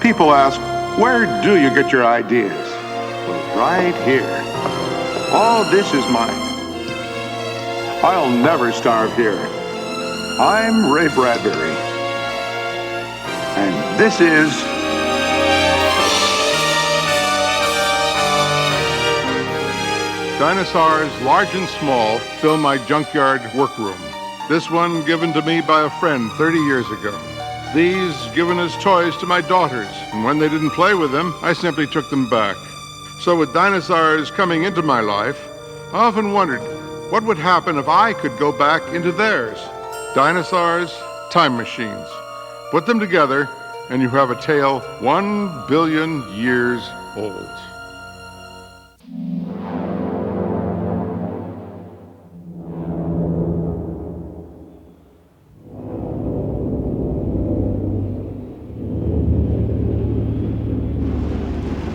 People ask, where do you get your ideas? Well, right here. All this is mine. I'll never starve here. I'm Ray Bradbury. And this is... Dinosaurs, large and small, fill my junkyard workroom. This one given to me by a friend 30 years ago. These given as toys to my daughters, and when they didn't play with them, I simply took them back. So with dinosaurs coming into my life, I often wondered what would happen if I could go back into theirs. Dinosaurs, time machines. Put them together, and you have a tale 1 billion years old.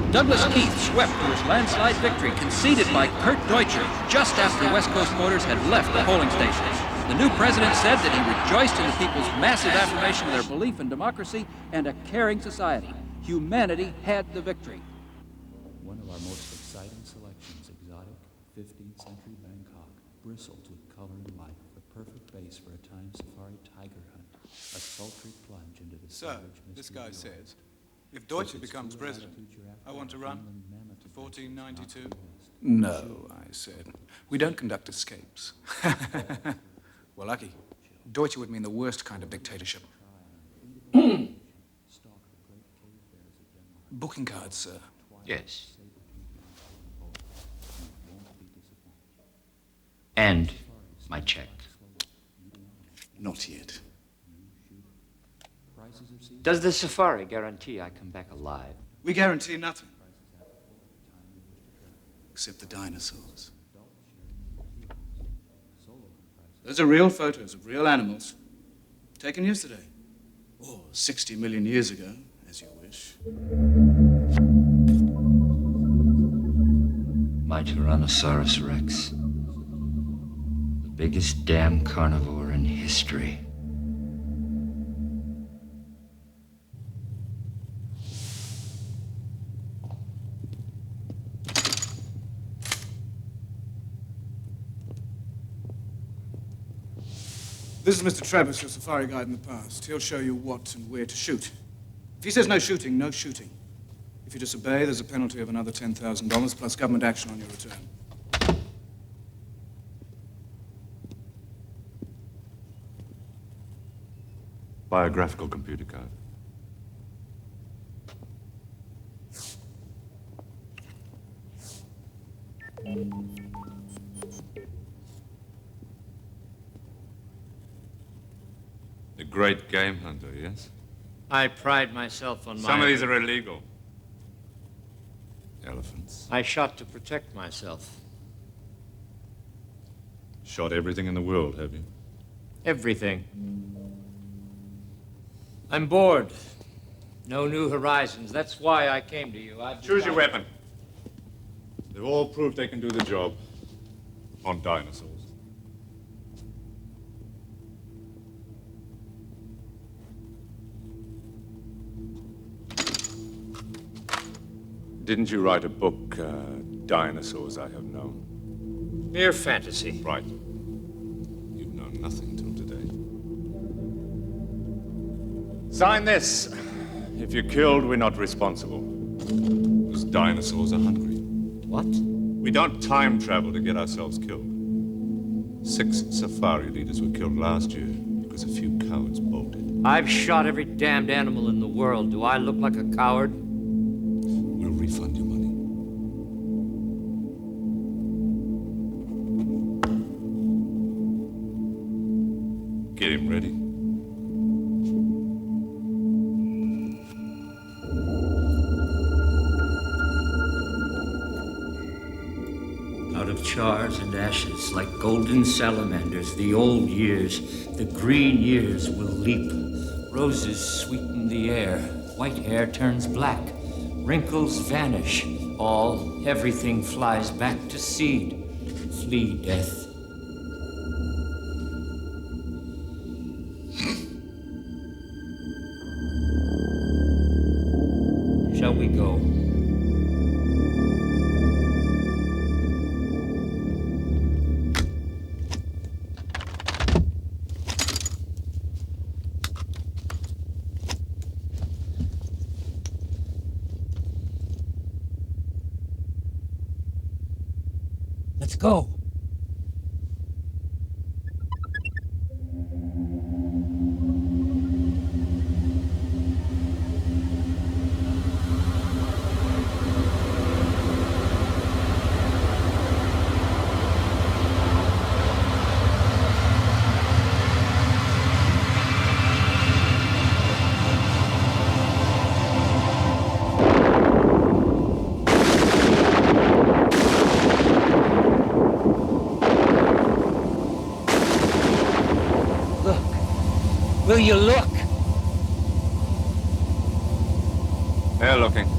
Douglas Keith swept to his landslide victory, conceded by Kurt Deutscher just after West Coast Motors had left the polling stations. The new president said that he rejoiced in the people's massive affirmation of their belief in democracy and a caring society. Humanity had the victory. One of our most exciting selections, exotic 15th century Bangkok, bristles with color and life, the perfect base for a time safari tiger hunt, a sultry plunge into the savage mystery. This guy says, if Deutsche becomes president, I want to run for 1492. No, I said. We don't conduct escapes. We're lucky. Deutsche would mean the worst kind of dictatorship. Booking cards, sir. Yes. And my check. Not yet. Does the safari guarantee I come back alive? We guarantee nothing. Except the dinosaurs. Those are real photos of real animals. Taken yesterday. Or 60 million years ago, as you wish. My Tyrannosaurus Rex. The biggest damn carnivore in history. This is Mr. Travis, your safari guide in the past. He'll show you what and where to shoot. If he says no shooting, no shooting. If you disobey, there's a penalty of another $10,000 plus government action on your return. Biographical computer card. The great game hunter, yes? I pride myself on my... Some of these are illegal. Elephants. I shot to protect myself. Shot everything in the world, have you? Everything. I'm bored. No new horizons. That's why I came to you. Choose your weapon. They've all proved they can do the job. On dinosaurs. Didn't you write a book, Dinosaurs I Have Known? Mere fantasy. Right. You've known nothing till today. Sign this. If you're killed, we're not responsible. Those dinosaurs are hungry. What? We don't time travel to get ourselves killed. 6 safari leaders were killed last year because a few cowards bolted. I've shot every damned animal in the world. Do I look like a coward? We'll refund your money. Get him ready. Out of chars and ashes, like golden salamanders, the old years, the green years will leap. Roses sweeten the air, white hair turns black, wrinkles vanish, everything flies back to seed. Flee death. shall we go? Let's go. Will you look? They're looking.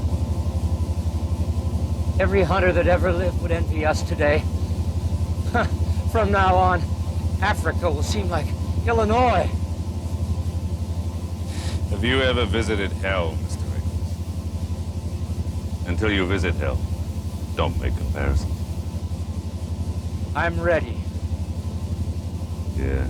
Every hunter that ever lived would envy us today. From now on, Africa will seem like Illinois. Have you ever visited hell, Mr. Eccles? Until you visit hell, don't make comparisons. I'm ready. Yeah.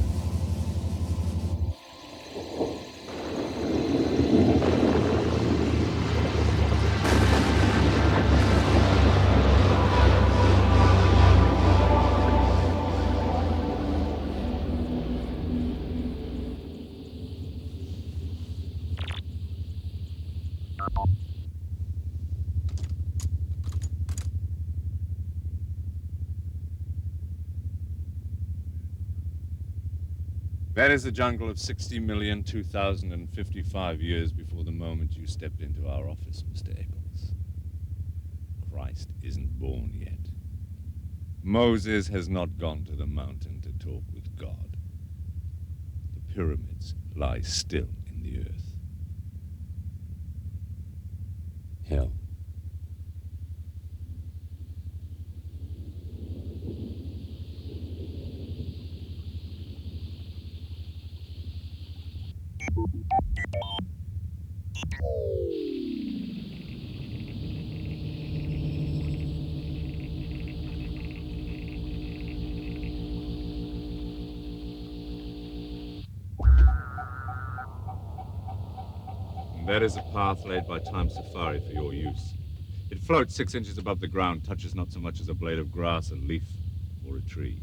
That is the jungle of 60,002,055 years before the moment you stepped into our office, Mr. Eccles. Christ isn't born yet. Moses has not gone to the mountain to talk with God. The pyramids lie still in the earth. Hell. That is a path laid by Time Safari for your use. It floats 6 inches above the ground, touches not so much as a blade of grass, a leaf, or a tree.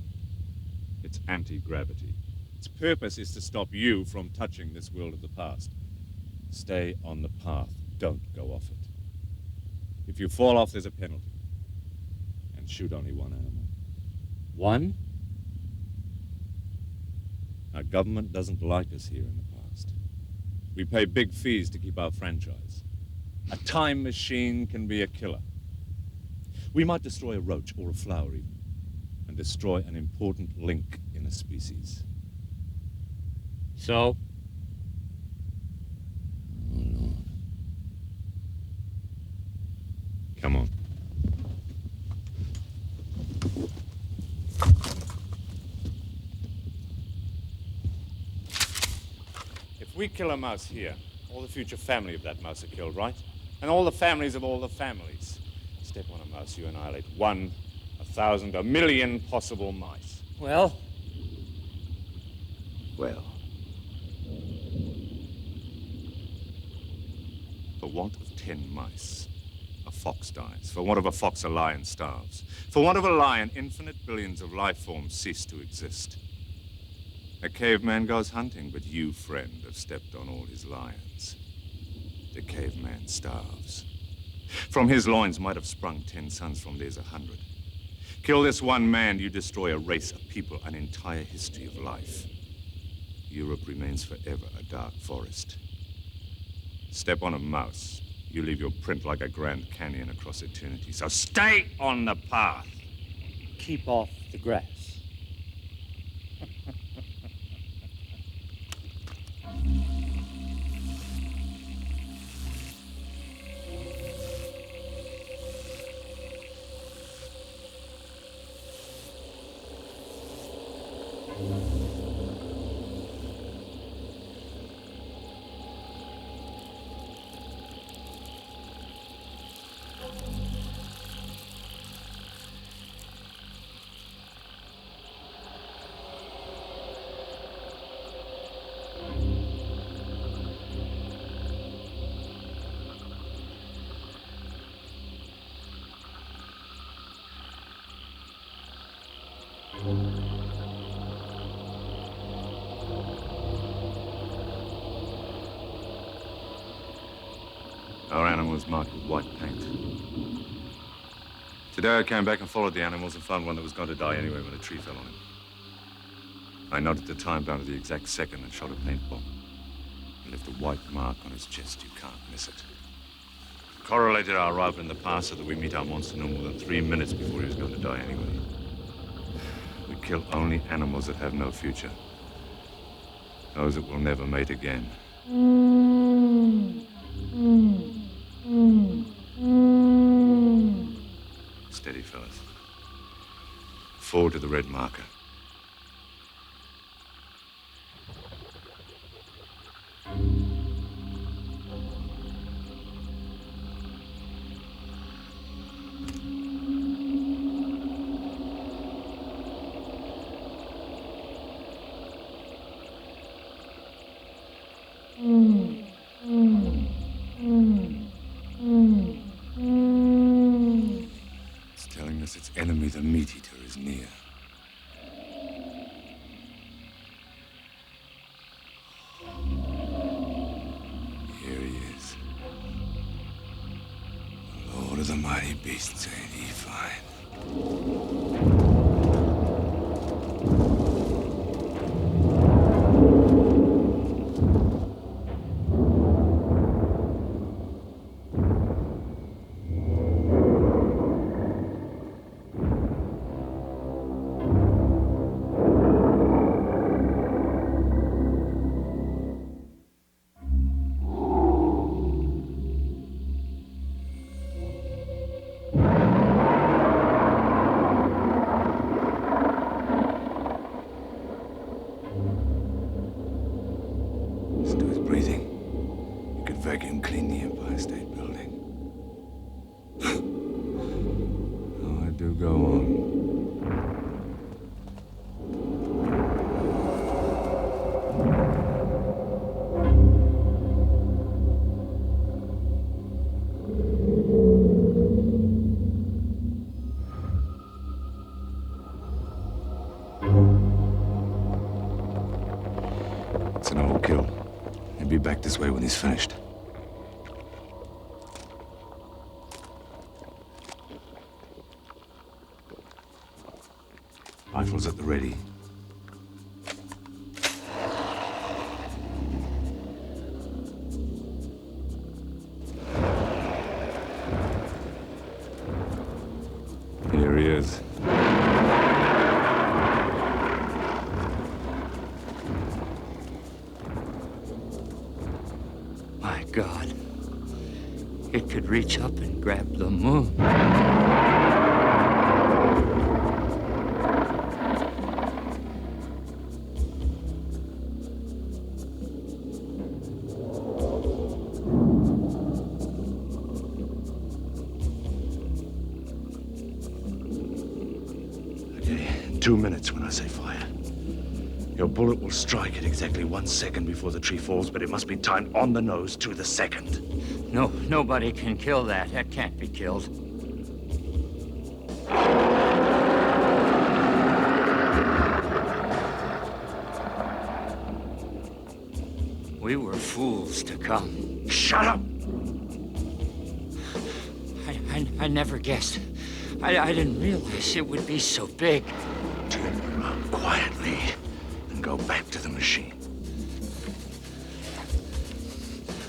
It's anti-gravity. Its purpose is to stop you from touching this world of the past. Stay on the path. Don't go off it. If you fall off, there's a penalty. And shoot only one animal. One? Our government doesn't like us here in the past. We pay big fees to keep our franchise. A time machine can be a killer. We might destroy a roach or a flower even, and destroy an important link in a species. So? Oh, Lord. Come on. If we kill a mouse here, all the future family of that mouse are killed, right? And all the families of all the families. Step on a mouse, you annihilate 1, 1,000, 1,000,000 possible mice. Well? Well. For want of 10 mice, a fox dies. For want of a fox, a lion starves. For want of a lion, infinite billions of life forms cease to exist. A caveman goes hunting, but you, friend, have stepped on all his lions. The caveman starves. From his loins might have sprung 10 sons, from theirs 100. Kill this one man, you destroy a race, a people, an entire history of life. Europe remains forever a dark forest. Step on a mouse, you leave your print like a Grand Canyon across eternity. So stay on the path. Keep off the grass. Our animals marked with white paint. Today I came back and followed the animals and found one that was going to die anyway when a tree fell on him. I noted the time down to the exact second and shot a paintball. It left a white mark on his chest. You can't miss it. Correlated our arrival in the past so that we meet our monster no more than 3 minutes before he was going to die anyway. We kill only animals that have no future. Those that will never mate again. Steady, fellas. Forward to the red marker. It's telling us its enemy, the meat eater, is near. Here he is. Lord of the mighty beasts, ain't he fine? Still his breathing. You could vacuum clean the Empire State Building. Oh, I do go on. It's an old kill. He'll be back this way when he's finished. Rifles at the ready. Here he is. My God. It could reach up and grab the moon. Okay, 2 minutes when I say fire. Your bullet will strike at exactly 1 second before the tree falls, but it must be timed on the nose to the second. No, nobody can kill that. That can't be killed. We were fools to come. Shut up! I never guessed. I didn't realize it would be so big. Turn around quietly and go back to the machine.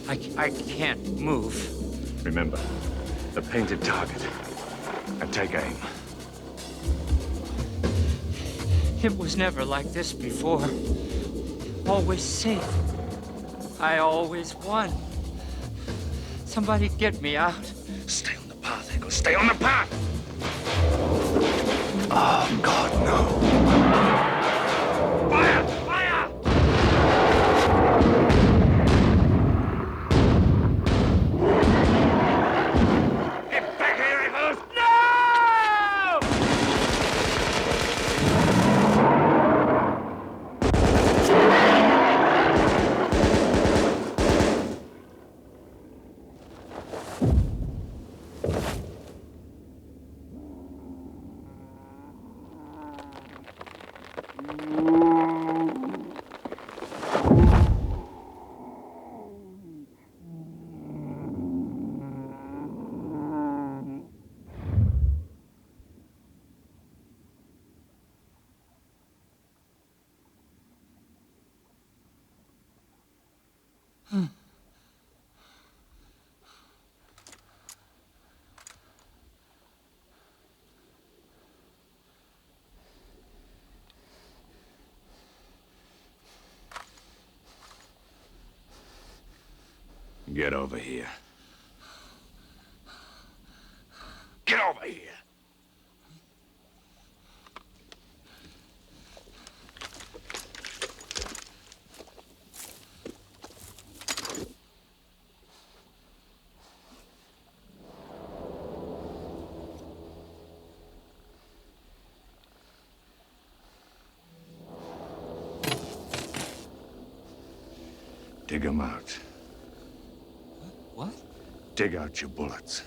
I can't move. Remember, the painted target. And take aim. It was never like this before. Always safe. I always won. Somebody get me out. Stay on the path, Echo. Stay on the path! Oh, God, no. Fire! Fire! Get back here, Echoes! No! Get over here. Get over here! Dig them out. What? Dig out your bullets.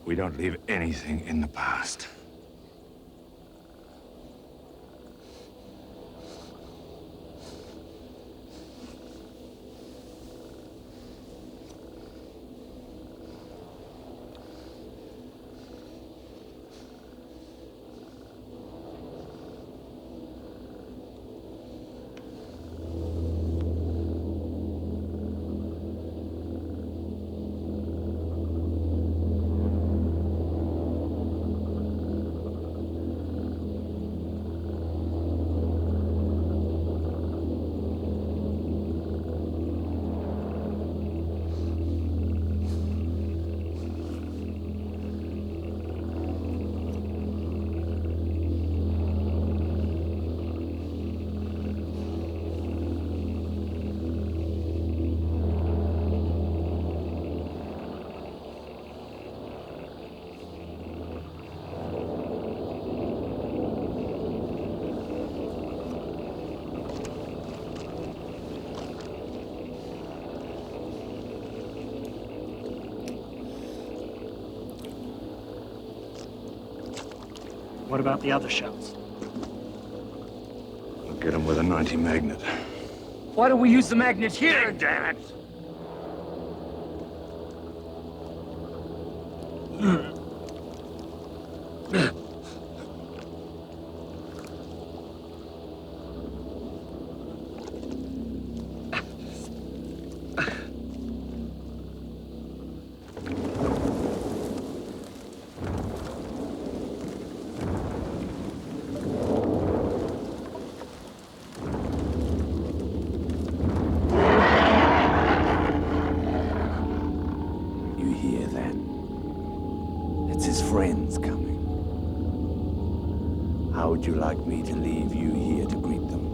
We don't leave anything in the past. What about the other shells? We'll get them with a 90 magnet. Why don't we use the magnet here? Damn it! Friends coming. How would you like me to leave you here to greet them?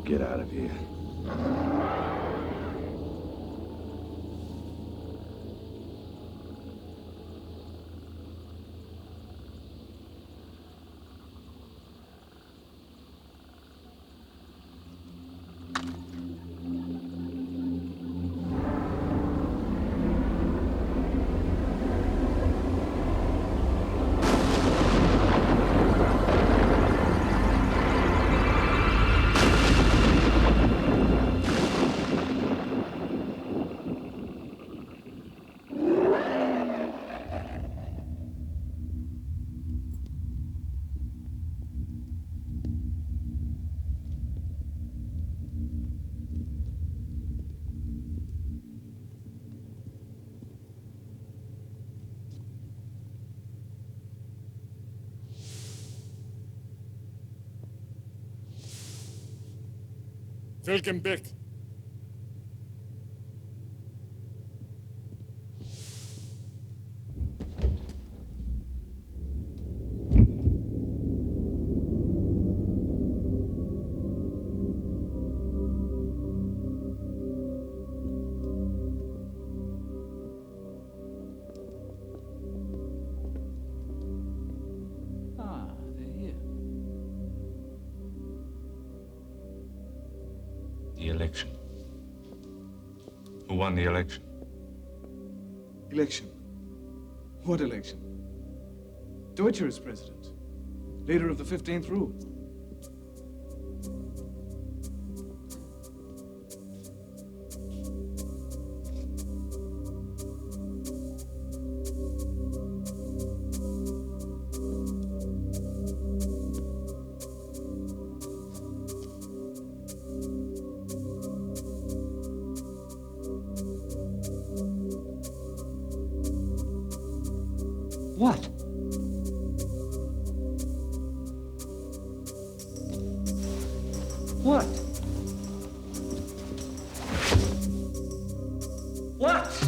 Get out of here. Welcome back. The election. Who won the election? Election? What election? Deutscher is president. Leader of the 15th rule. What? What? What?